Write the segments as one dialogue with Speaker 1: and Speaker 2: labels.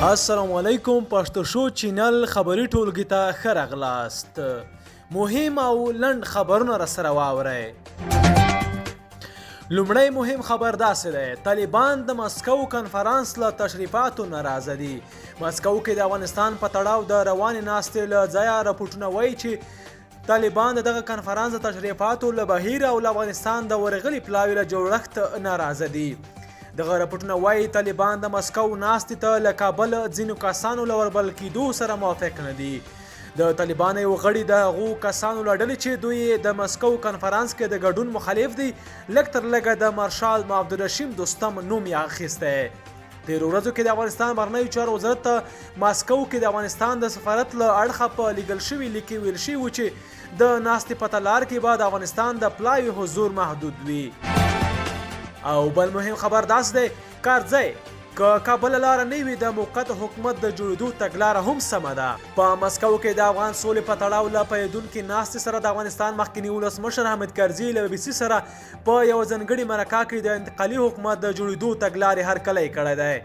Speaker 1: السلام علیکم پښتو شو چینل خبري ټولګي ته ښه راغلاست. مهم او لنډ خبرونه راسره واورئ. لومړی مهم خبر داسې دی: طالبان د مسکو کنفرانس له تشریفاتو ناراضه دي. مسکو کې د افغانستان په تړاو د روانې ناستې له ځایه راپورټونه وایي چې طالبان د دغه کنفرانس د تشریفاتو له بهیر او له افغانستان د ورغلي پلاوي له جوړښت ناراضه دي. دغه راپورټونه وایي طالبان د مسکو ناستې ته له کابل ځینو کسانو له وربلل کېدو سره موافق نه دي. د طالبانو یو غړي د هغو کسانو له ډلې چې دوی د مسکو کنفرانس کې د ګډون مخالف دي لږ تر لږه د مارشال عبدالرشید دوستم نوم یې اخیستی. تېرو ورځو کې د افغانستان بهرنیو چارو وزارت ته ماسکو کې د افغانستان د سفارت له اړخه په لیږل شوي لیک کې ویل شوي و چې د ناستې په تالار کې به د افغانستان د پلاوي حضور محدود وي. او بل مهم خبر داس دی: کارځای که کابل لاره نه وي د موقت حکومت د جوړېدو تګلاره هم سمه ده. په مسکو کې د افغان سولې په تړاو له پیدونکې ناستې سره د افغانستان مخکیني ولسمشر حامد کرزي له BBC سره په یوه ځانګړي مرکه کې د انتقالي حکومت د جوړېدو تګلارې هرکلی کړی دی.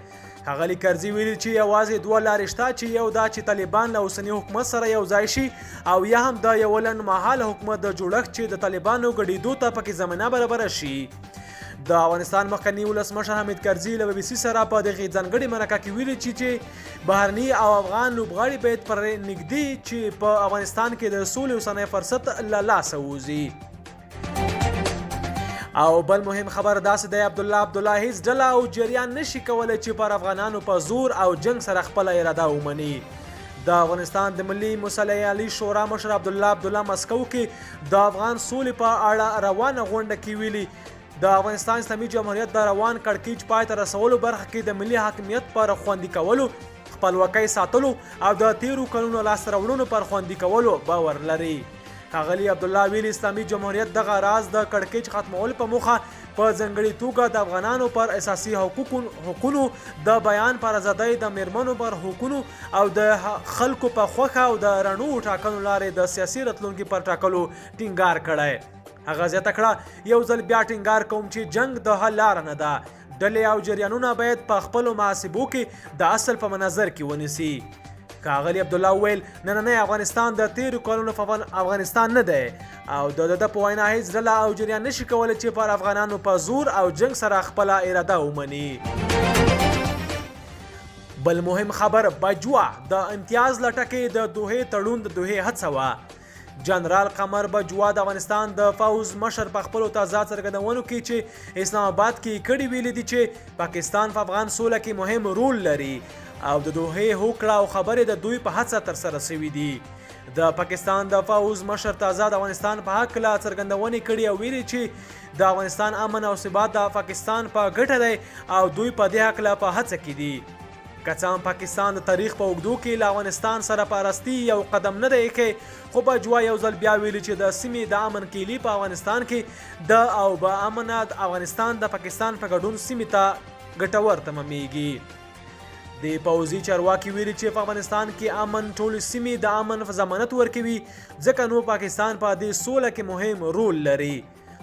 Speaker 1: ښاغلي کرزي ویلي چې یوازې دوه لارې شته، چې یو دا چې طالبان له اوسني حکومت سره یو ځای شي، او یا هم د یو لنډمهاله حکومت د جوړښت چې د طالبانو ګډېدو ته پکې زمینه برابره شي. د افغانستان مخکني ولسمشر حامد کرزي له BBC سره په دغه ځانګړي مرکه کې ویلي چې بهرني او افغان لوبغاړي باید پر نږدې چې په افغانستان کې د سولې اوسنی فرصت له لاسه ووځي. او بل مهم خبر داسې دی: عبدالله هیڅ ډله او جریان نشي کولی چې پر افغانانو په زور او جنگ سره خپله اراده ومني. د افغانستان د ملي مصالحې عالي شورا مشر عبدالله مسکو کې د افغان سولې په اړه روانه غونډه کې ویلي د افغانستان اسلامي جمهوریت د روان کړکېچ پای ته رسولو برخه کې د ملي حاکمیت پر خوندي کولو، خپلواکۍ ساتلو او د تیرو کلونو لاسته راوړنو پر خوندي کولو باور لري. ښاغلي عبدالله ویلي اسلامي جمهوریت دغه راز د کړکېچ ختمولو په موخه په ځانګړې توګه د افغانانو پر اساسي حقوقو د بیان پر ازادۍ، د میرمنو پر حقوقو او د خلکو په خوښه او د رڼو ټاکنو لارې د سیاسي راتلونکي پر ټاکلو ټینګار کړی. هغه زیاته کړه: یو ځل بیا ټینګار کوم چې جنگ د حل لاره نه ده. ډلې او جریانونه باید په خپلو محاسبو کې د اصل په نظر کې ونیسي. ښاغلي عبدالله وویل نننی افغانستان د تیرو کلونو افغانستان نه دی، او د ده په وینا هیڅ ډله او جریان نشي کولی چې پر افغانانو په زور او جنگ سره خپله اراده ومني. بل مهم خبر: بجوا د امتیاز لټکې د دوحې تړون د دوحې هڅه وه. جنرال قمر بجوا د افغانستان د پوځ مشر په خپلو تازه څرګندونو کې چې اسلام آباد کې کړي ویلي دي چې پاکستان په افغان سوله کې مهم رول لري، او د دوحې هوکړه او خبرې د دوی په هڅه ترسره شوي دي. د پاکستان د پوځ مشر تازه د افغانستان په هکله څرګندونې کړي او ویلي چې د افغانستان امن او ثبات د پاکستان په ګټه دی او دوی په دې هکله په هڅه کې دي. که څه هم پاکستان د تاریخ په اوږدو کې له افغانستان سره په راستي یو قدم نه دی ایښی، خو بجوا یو ځل بیا ویلي چې د سیمې د امن کیلي په افغانستان کې د او با امنه افغانستان د پاکستان په ګډون سیمې ته ګټور تمامېږي. د پوځي چارواکي ویلي چې په افغانستان کې امن ټولې سیمې د امن ضمانت ورکوي، ځکه نو پاکستان په دې سوله کې مهم رول لري.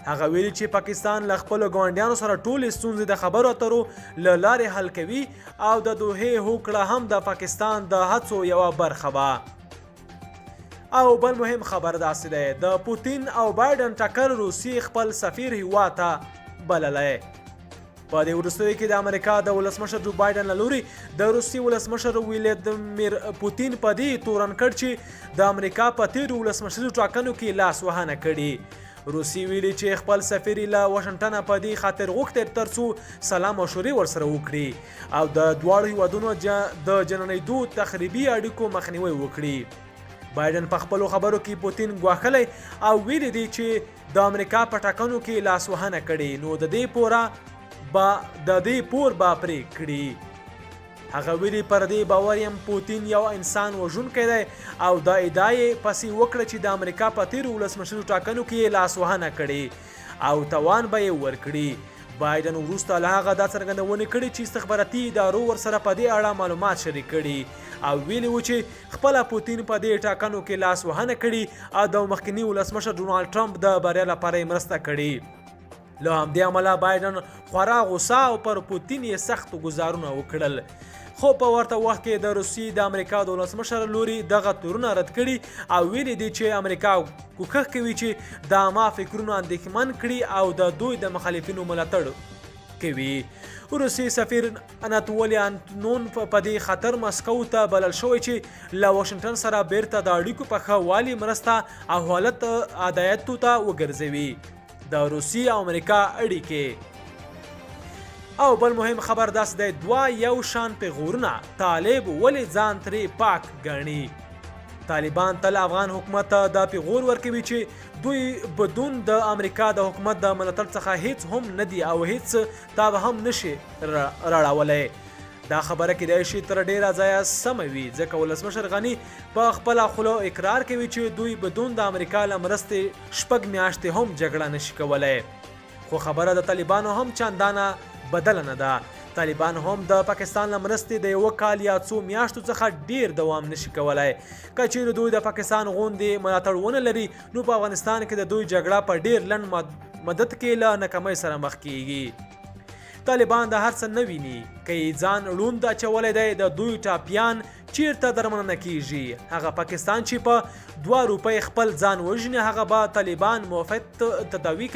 Speaker 1: هغه ویلي چې پاکستان له خپلو ګاونډیانو سره ټولې ستونزې د خبرو اترو له لارې حل کوي، او د دوحې هوکړه هم د پاکستان د هڅو یوه برخه وه. او بل مهم خبر داسې دی: د پوتین او بایډن ټکر روسیې خپل سفیر هیواد ته بللی. په دې وروستیو کې د امریکا د ولسمشر جو بایډن له لوري د روسیې ولسمشر ولادیمیر پوتین په دې تورن کړ چې د امریکا په تیرو ولسمشري ټاکنو کې لاس وهنه کړې. روسي ویلي چې خپل سفیر له واشنګټن په دې خاطر غوښتل ترڅو سلا مشورې ورسره وکړي او د دواړو هیوادونو د جنړېدو تخریبي اړیکو مخنیوی وکړي. بایډن په خپلو خبرو کې پوتین ګواښلی او ویلي دی چې د امریکا په ټاکنو کې لاس وهنه کړې، نو د دې پور به پرې کړي. هغه ویلي پر دې باور یم پوتین یو انسان وژونکی دی، او دا ادعا یې پسې وکړه چې د امریکا په تیرو ولسمشرو ټاکنو کې یې لاس وهنه کړې او توان به یې ورکړي. بایډن وروسته له هغه دا څرګندونې کړې چې استخباراتي ادارو ورسره په دې اړه معلومات شریک کړي او ویلي و چې خپله پوتین په دې ټاکنو کې لاس وهنه کړي او د مخکني ولسمشر ډونالډ ټرمپ د بریا لپاره یې مرسته کړې. له همدې امله بایډن خورا غوسه او پر پوتین یې سخت ګزارونه وکړل. خو په ورته وخت کې د روسیې د امریکا د ولسمشر لوري دغه تورونه رد کړي او ویلي دي چې امریکا کوښښ کوي چې د عامه فکرونو اندېښمن کړي او د دوی د مخالفینو ملاتړ کوي. روسي سفیر اناتولي انتونون په دې خاطر مسکو ته بلل شوی چې له واشنګټن سره بیرته د اړیکو په ښه والي مرسته او حالت عادیاتو ته وګرځوي. د روسي او امریکا اړیکې او بل مهم خبر داس دی دوه یو شان پیغورونه طالب ولې ځان ترې پاک ګڼي. طالبان تل افغان حکومت ته دا پیغور ورکوي چې دوی بدون د امریکا د حکومت د ملاتړ څخه هیڅ هم نه دي او هیڅ تاب هم نشي راړولی. دا خبره کیدای شي تر ډیره ځایه سمه وي ځکه ولسمشر غني په خپله خوله اقرار کوي چې دوی بدون د امریکا له مرستې 6 میاشتې هم جګړه نشي کولی. خو خبره د طالبانو هم چندانه بدله نه ده. طالبان هم د پاکستان له مرستې د 1 کال یا 2 میاشتو څخه ډیر دوام نشي کولی. که چیرې دوی د پاکستان غوندې ملاتړ ونه لري نو په افغانستان کې د دوی جګړه په ډیر لنډ مدت کې له ناکامۍ سره مخ کیږي. طالبان د هر څه نه ویني که یې ځان ړوند اچولی دی د دوی ټاپیان چیرته درملنه کیږي. هغه پاکستان چې په 2 روپۍ خپل ځان وژني هغه به طالبان مفت تداوي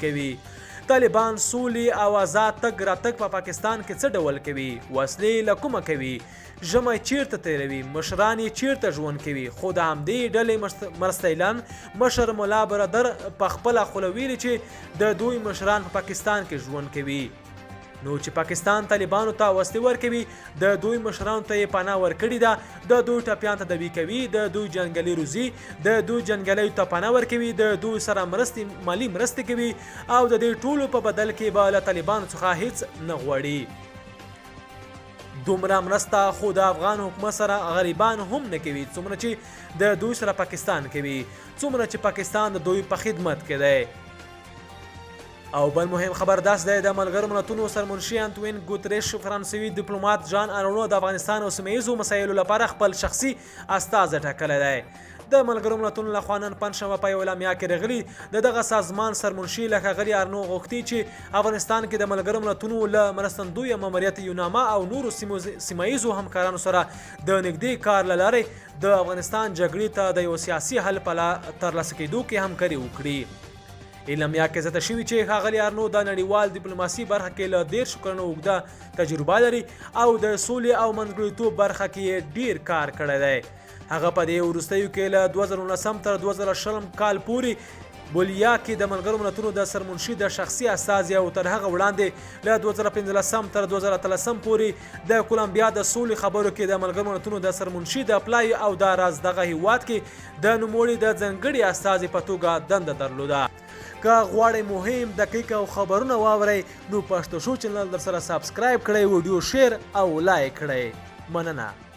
Speaker 1: کوي. طالبان سولې او آزاد تګ راتګ په پاکستان کې څه ډول کوي؟ وسلې له کومه کوي؟ ژمی چیرته تیروي؟ مشران یې چیرته ژوند کوي؟ خو د همدې ډلې مرستیلن مشر ملا برادر په خپله خوله ویلي چې د دوی مشران په پاکستان کې ژوند کوي. نو چې پاکستان طالبانو ته وسلې ورکوي د دوی مشرانو ته یې پناه ورکړې ده، د دوی ټپیان تداوي کوي، د دوی جنګلي روزي، د دوی جنګلیو ته پناه ورکوي، د دوی سره مالي مرستې کوي او د دې ټولو په بدل کې به له طالبانو څخه هیڅ نه غواړي. دومره مرسته خو د افغان حکومت سره غریبان هم نه کوي څومره چې د دوی سره پاکستان کوي، څومره چې پاکستان د دوی په خدمت کې دی. او بل مهم خبر داس دی د ملګرو ملتونو سرمنشي انتوین ګوتریش فرانسوي ډیپلوماټ جان ارونو د افغانستان او سیمه ییزو مسایلو لپاره خپل شخصي استازی ټاکلی دی. د ملګرو ملتونو لخوا نن پنجشنبه په یوه اعلامیه کې راغلي د دغه سازمان سرمنشي له ښاغلي ارنو غوښتي چې افغانستان کې د ملګرو ملتونو له مرستندویه ماموریت یوناما او نورو سیمه ییزو همکارانو سره د نږدې کار له لارې د افغانستان جګړې ته د یو سیاسي حل په ترلاسه کېدو کې همکاري وکړي. اعلامیه کې زیاته شوي چې ښاغلي ارنو د نړیوال ډیپلوماسي برخه کې له 13 کلونو اوږده تجربه لري او د سولې او منځګړیتوب برخه کې ډیر کار کړی دی. هغه په دې وروستیو کې له 2019 تر 2020 کال پورې بولیا کې د ملګرو ملتونو د سرمنشي د شخصي استازي او تر هغه وړاندې له 2015 تر 2013 پورې د کولمبیا د سولې خبرو کې د ملګرو ملتونو د سرمنشي د اپلای او د راز دغه هیواد کې د نوموړي د ځانګړي استازي په توګه دنده درلوده. که غواړئ مهم دقیق او خبرونه واورئ نو پښتو شو چینل در سره سابسکرایب کړئ، ویډیو شیر او لایک کړئ. مننه.